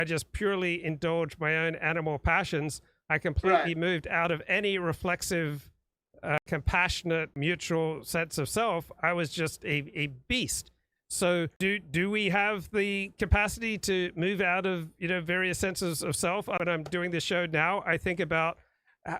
I just purely indulged my own animal passions. I Right. completely moved out of any reflexive, compassionate, mutual sense of self. I was just a beast. So do we have the capacity to move out of various senses of self? When I'm doing this show now, I think about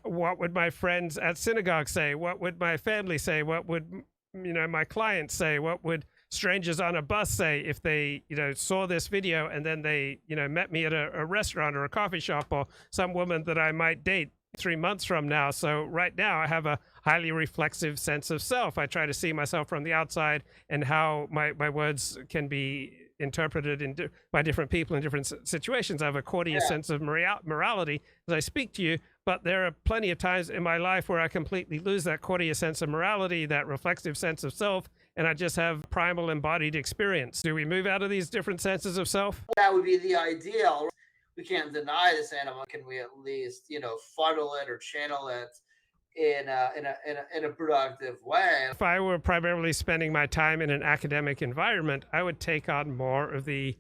what would my friends at synagogue say? What would my family say? What would my clients say? What would strangers on a bus say if they saw this video and then they met me at a restaurant or a coffee shop, or some woman that I might date 3 months from now? So right now I have a highly reflexive sense of self. I try to see myself from the outside and how my words can be interpreted by different people in different situations. I have a courteous Yeah. sense of morality as I speak to you, but there are plenty of times in my life where I completely lose that courteous sense of morality, that reflexive sense of self, and I just have primal embodied experience. Do we move out of these different senses of self? That would be the ideal. We can't deny this animal. Can we at least, funnel it or channel it in a productive way? If I were primarily spending my time in an academic environment, I would take on more of the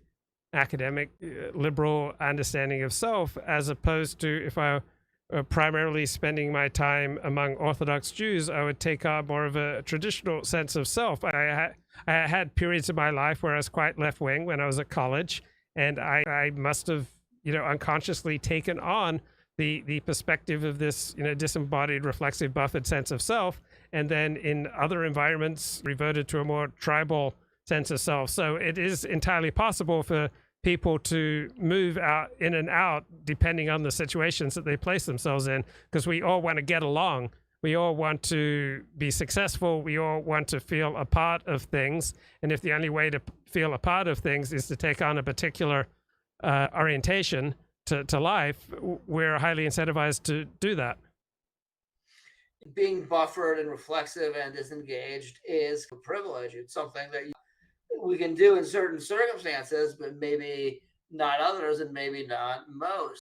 academic, liberal understanding of self, as opposed to if I were primarily spending my time among Orthodox Jews, I would take on more of a traditional sense of self. I had periods of my life where I was quite left wing when I was at college, and I must have, unconsciously taken on the perspective of this, disembodied, reflexive, buffered sense of self, and then in other environments reverted to a more tribal sense of self. So it is entirely possible for people to move out in and out depending on the situations that they place themselves in, because we all want to get along. We all want to be successful. We all want to feel a part of things. And if the only way to feel a part of things is to take on a particular orientation to life, we're highly incentivized to do that. Being buffered and reflexive and disengaged is a privilege. It's something that we can do in certain circumstances, but maybe not others, and maybe not most.